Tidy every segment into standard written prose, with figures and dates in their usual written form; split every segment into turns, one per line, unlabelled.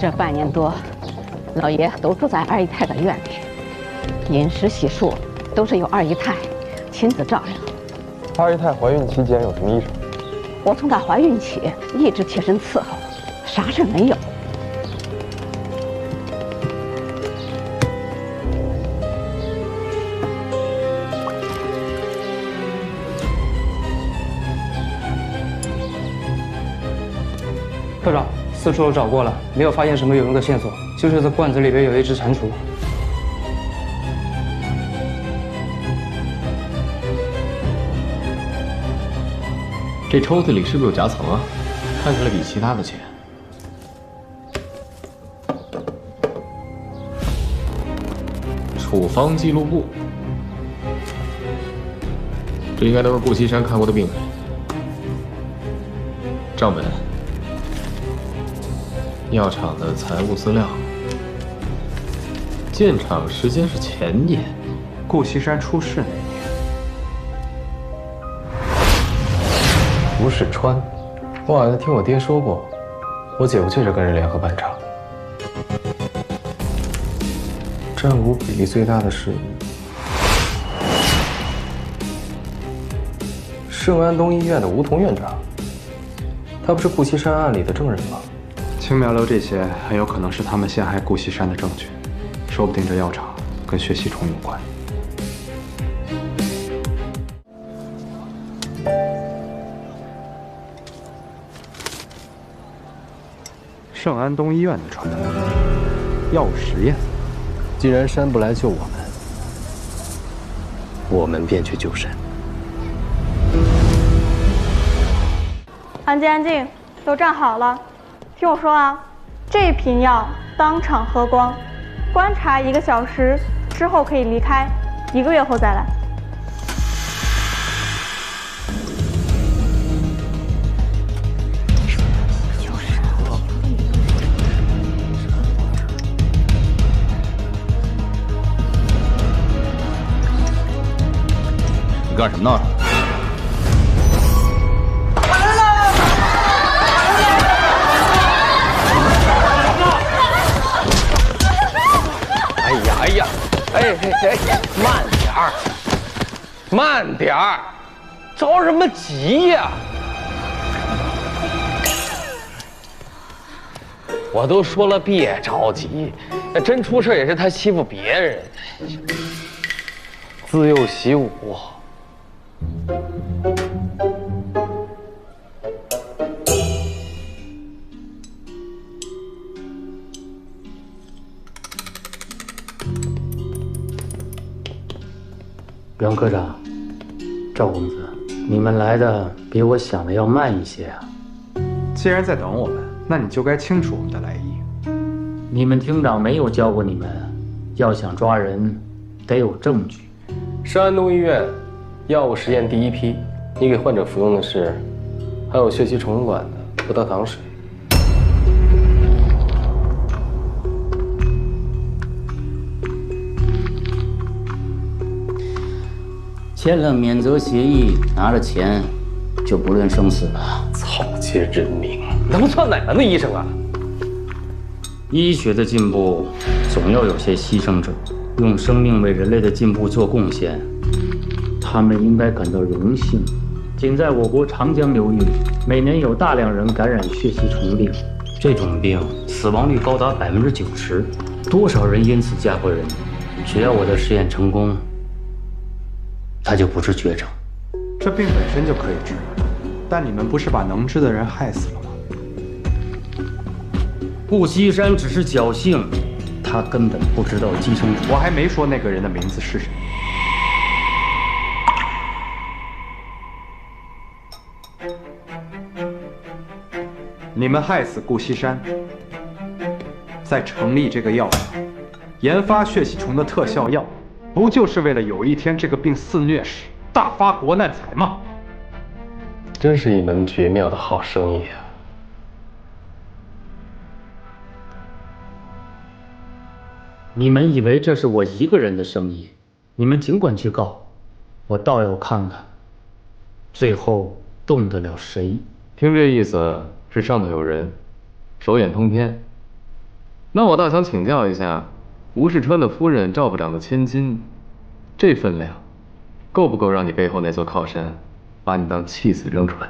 这半年多，老爷都住在二姨太的院里，饮食洗漱都是由二姨太亲自照料。
二姨太怀孕期间有什么异常？
我从她怀孕起一直贴身伺候，啥事没有。
科长，四处都找过了，没有发现什么有用的线索，就是这罐子里边有一只蟾蜍。
这抽屉里是不是有夹层啊？看起来比其他的浅。处方记录簿，这应该都是顾西山看过的病人。账本。 药厂的财务资料，建厂时间是前年，
顾西山出事那年。
吴世川，我好像听我爹说过，我姐夫确实跟人联合办厂。占股比例最大的是圣安东医院的吴桐院长，他不是顾西山案里的证人吗？
青苗楼这些很有可能是他们陷害顾西山的证据，说不定这药厂跟血吸虫有关。圣安东医院的传单，药物实验。
既然山不来救我们，我们便去救山。
安静，安静，都站好了。 听我说啊，这瓶药当场喝光，观察1个小时之后可以离开，1个月后再来。
你干什么呢？
慢点儿，慢点儿，着什么急呀？我都说了别着急，那真出事也是他欺负别人，自幼习武。
袁科长，赵公子，你们来的比我想的要慢一些啊。
既然在等我们，那你就该清楚我们的来意。
你们厅长没有教过你们，要想抓人，得有证据。
圣安东医院药物实验第1批，你给患者服用的是含有血吸虫卵的葡萄糖水。
签了免责协议，拿了钱，就不论生死了。
草菅人命，能算哪门子医生啊？
医学的进步，总要有些牺牲者，用生命为人类的进步做贡献，他们应该感到荣幸。仅在我国长江流域，每年有大量人感染血吸虫病，这种病死亡率高达90%，多少人因此嫁祸人命。只要我的实验成功， 他就不是绝症，
这病本身就可以治，但你们不是把能治的人害死了吗？
顾西山只是侥幸，他根本不知道寄生虫。
我还没说那个人的名字是谁。你们害死顾西山，再成立这个药厂，研发血吸虫的特效药。 不就是为了有一天这个病肆虐时大发国难财吗？
真是一门绝妙的好生意啊！
你们以为这是我一个人的生意？你们尽管去告，我倒要看看，最后动得了谁。
听这意思是上头有人，手眼通天，那我倒想请教一下，吴世川的夫人赵部长的千金，这分量，够不够让你背后那座靠山把你当弃子扔出来？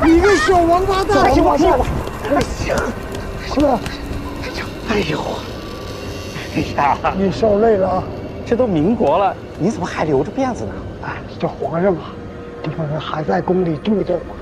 你个小王八蛋！行吧，行吧，行，是。哎呦，哎呀，你受累了啊！
这都民国了，你怎么还留着辫子呢？
哎，这皇上啊，这不是还在宫里住着吗？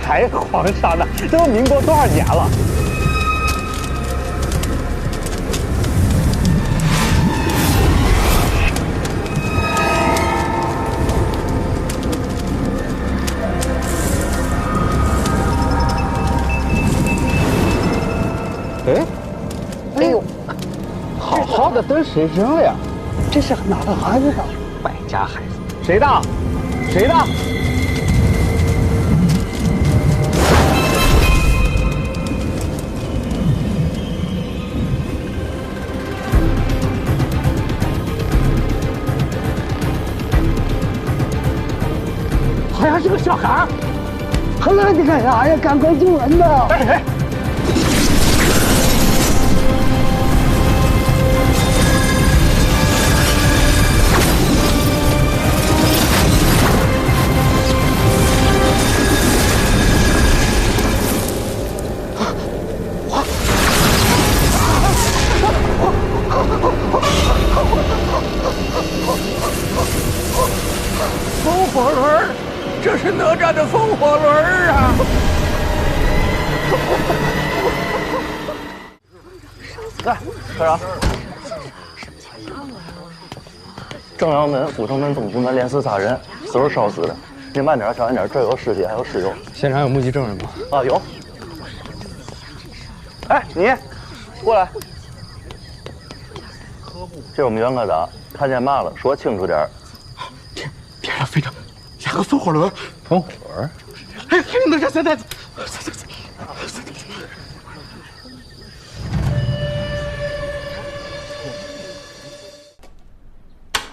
还皇上呢？这都民国多少年了？
哎呦，好好的得谁生了呀？这是哪个孩子的？
败家孩子，谁的？谁的？
好像是个小孩。还愣着干啥呀？赶快救人呐！
哎！风火轮，这是哪吒的风火轮啊！来，科长，正阳门、阜成门、东直门连死仨人，死是烧死的。你慢点，小心点，这有尸体，还有尸油。
现场有目击证人吗？
啊，有。哎，你过来。这是我们袁科长，看见嘛了，说清楚点儿。
天上飞着2个风火轮。
风火轮？
哎，还有哪吒三太子。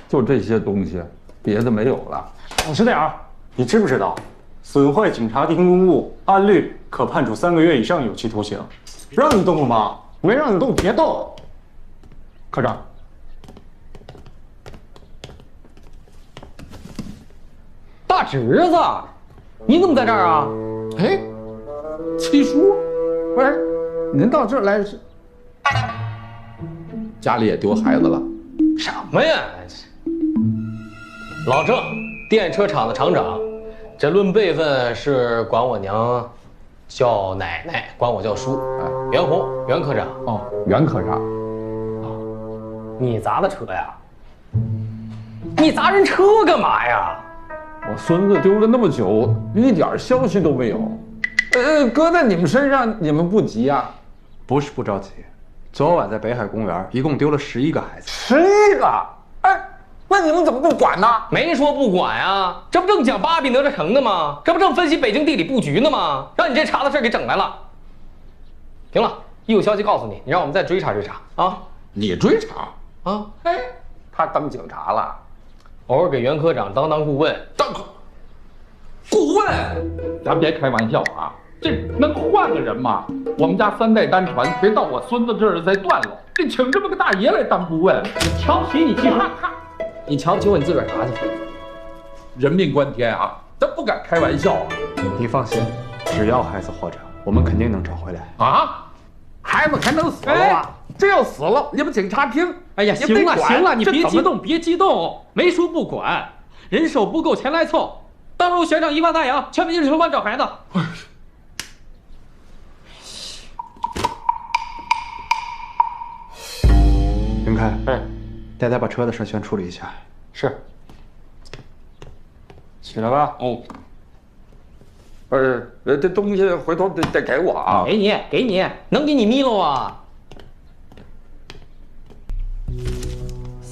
就这些东西，别的没有了。
老实点儿！你知不知道，损坏警察厅公物，按律可判处3个月以上有期徒刑。让你动了吗？没让你动，别动。科长，
大侄子，你怎么在这儿啊？
哎，七叔，不是，您到这儿来是？家里也丢孩子了？
什么呀？老郑，电车厂的厂长，这论辈分是管我娘叫奶奶，管我叫叔。袁弘，袁科长。
哦，袁科长。
你砸的车呀？你砸人车干嘛呀？
我孙子丢了那么久，一点消息都没有。搁在你们身上，你们不急啊？
不是不着急，昨晚在北海公园一共丢了11个孩子。
11个？哎，那你们怎么不管呢？
没说不管啊，这不正讲巴比哪吒城呢吗？这不正分析北京地理布局呢吗？让你这茬子事给整来了。行了，一有消息告诉你，你让我们再追查追查啊。
你追查
啊？
哎，他当警察了，
偶尔给袁科长当顾问。
当顾问？咱别开玩笑啊！这能换个人吗？我们家3代单传，别到我孙子这儿再断了。这请这么个大爷来当顾问，
瞧不起你去你瞧不起我，你自个儿查去。
人命关天啊，咱不敢开玩笑啊。
你放心，只要孩子活着，我们肯定能找回来。
啊？孩子还能死了吗？这要死了，你们警察厅，
哎呀，行了行了，你别激动，别激动，没说不管，人手不够，钱来凑。到时候悬赏1万大洋，全北京城帮找孩子。
陈开，
哎，
带他把车的事先处理一下。
是。
起来吧。哦。这东西回头得给我啊。
给你，能给你咪喽啊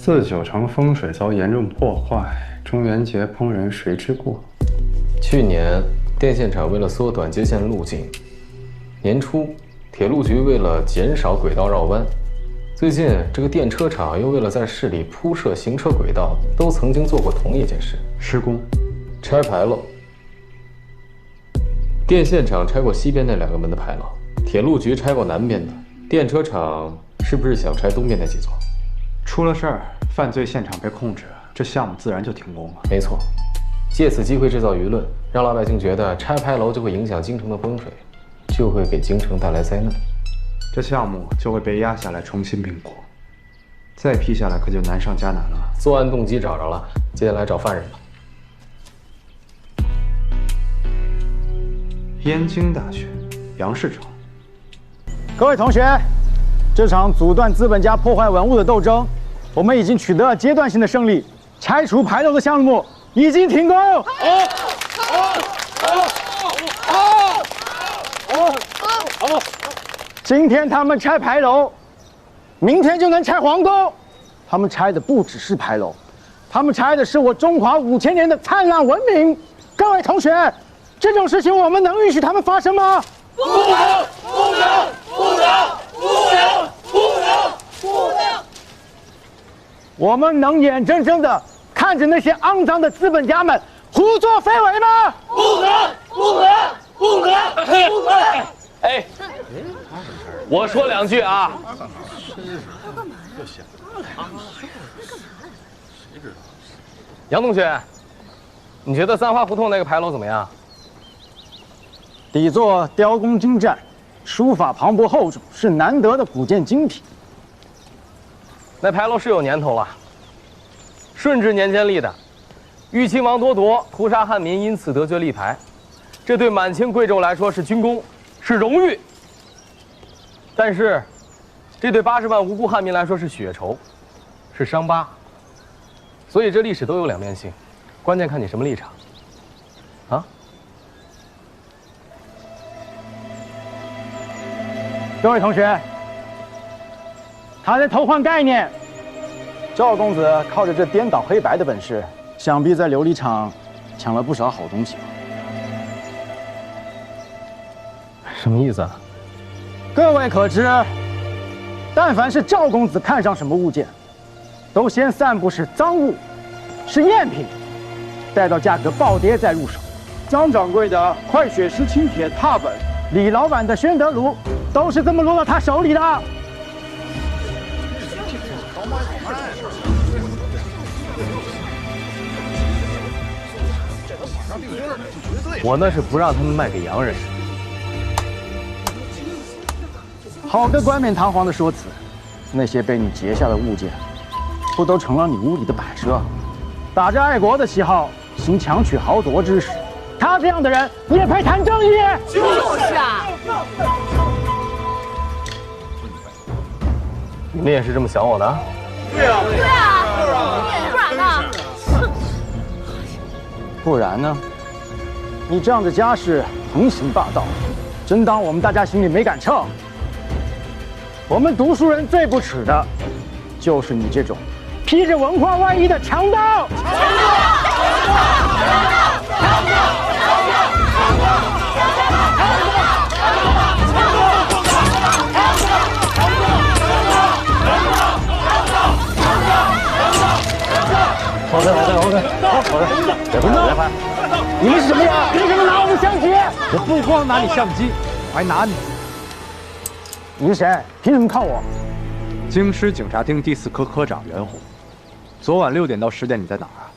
？49城风水遭严重破坏，中元节烹饪谁吃过？
去年电线厂为了缩短接线路径，年初铁路局为了减少轨道绕弯，最近这个电车厂又为了在市里铺设行车轨道，都曾经做过同一件事：
施工、
拆牌楼。电线厂拆过西边那2个门的牌楼，铁路局拆过南边的，电车厂是不是想拆东边那几座？
出了事儿，犯罪现场被控制，这项目自然就停工了。
没错，借此机会制造舆论，让老百姓觉得拆牌楼就会影响京城的风水，就会给京城带来灾难，
这项目就会被压下来重新评估，再批下来可就难上加难了。
作案动机找着了，接下来找犯人了。
燕京大学，杨世成。
各位同学，这场阻断资本家破坏文物的斗争，我们已经取得了阶段性的胜利，拆除牌楼的项目已经停工。今天他们拆牌楼，明天就能拆皇宫。他们拆的不只是牌楼，他们拆的是我中华5000年的灿烂文明。各位同学，这种事情我们能允许他们发生吗？不能！我们能眼睁睁地看着那些肮脏的资本家们胡作非为吗？不能！
哎，我说2句啊。杨同学，你觉得三花胡同那个牌楼怎么样？
底座雕工精湛，书法磅礴厚重，是难得的古建精品。
那牌楼是有年头了，顺治年间立的，豫亲王多铎屠杀汉民，因此得爵立牌，这对满清贵胄来说是军功，是荣誉。但是，这对80万无辜汉民来说是血仇，是伤疤。所以这历史都有2面性，关键看你什么立场。啊？
各位同学，他在偷换概念。赵公子靠着这颠倒黑白的本事，想必在琉璃厂抢了不少好东西吧？
什么意思啊？
各位可知，但凡是赵公子看上什么物件，都先散布是赃物，是赝品，待到价格暴跌再入手。张掌柜的快雪时轻铁踏本，李老板的宣德炉，都是这么落到他手里的。
我那是不让他们卖给洋人。
好个冠冕堂皇的说辞！那些被你劫下的物件，不都成了你屋里的摆设？打着爱国的旗号，行强取豪夺之实。他这样的人也配谈正义？
就是啊！
你们也是这么想我的？
对啊，不然呢？
不然呢？你这样的家世横行霸道，真当我们大家心里没杆秤？我们读书人最不耻的，就是你这种披着文化外衣的强盗！
好的，别拍！
你们是什么人？凭什么拿我们相机？
我不光拿你相机，我还拿你。
你是谁？凭什么靠我？
京师警察厅第4科科长袁弘。昨晚6点到10点你在哪儿啊？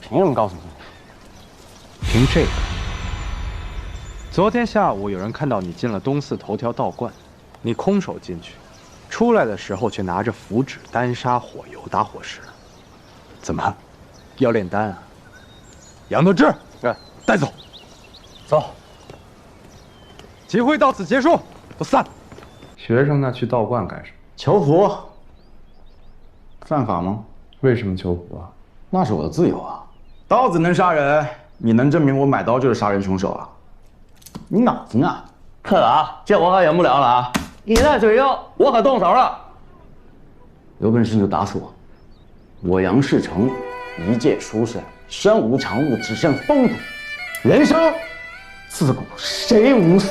凭什么告诉你？
凭这个。昨天下午有人看到你进了东四头条道观，你空手进去，出来的时候却拿着符纸、丹砂、火油、打火石。怎么，要炼丹啊？杨得志，带走。
走。
集会到此结束，都散。
学生那去道观干什么？
求福。犯法吗？
为什么求福啊？
那是我的自由啊。刀子能杀人，你能证明我买刀就是杀人凶手啊？你脑子呢？
可啊，这我可演不了了啊！你再嘴硬，我可动手了。有本事你就打死我！我杨世成，一介书生，身无长物，只剩风骨。人生自古谁无死？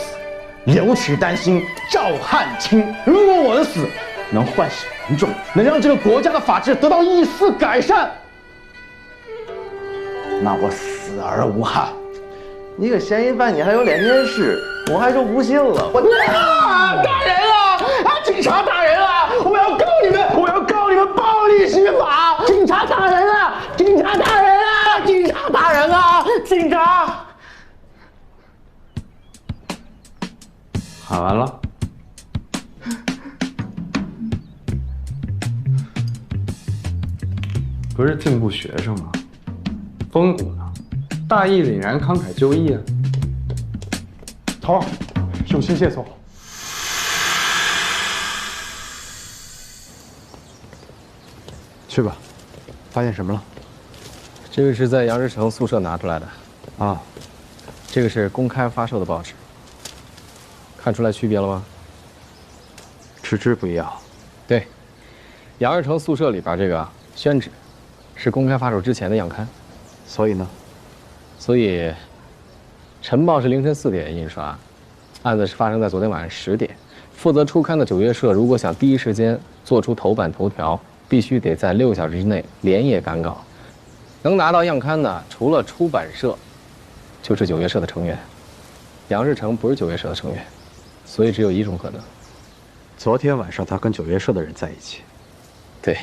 留取丹心照汗青。如果我的死能唤醒民众，能让这个国家的法治得到一丝改善，那我死而无憾。
你个嫌疑犯，你还有脸面试？我还说不信了。
大人啊！警察大人啊！我要告你们！我要告你们暴力执法！警察大人啊！警察大人啊！警察大人啊！警察！
喊完了。不是进步学生吗？风骨呢？大义凛然，慷慨就义啊！
头儿，有心谢奏。
去吧，发现什么了？
这个是在杨世成宿舍拿出来的。
啊，
这个是公开发售的报纸。看出来区别了吗？
纸质不一样。
对，杨世成宿舍里边这个宣纸，是公开发售之前的样刊。
所以呢？
所以，晨报是凌晨4点印刷，案子是发生在昨天晚上10点。负责出刊的九月社如果想第一时间做出头版头条，必须得在6个小时之内连夜赶稿。能拿到样刊的，除了出版社，就是九月社的成员。杨世成不是九月社的成员，所以只有一种可能。
昨天晚上他跟九月社的人在一起。
对。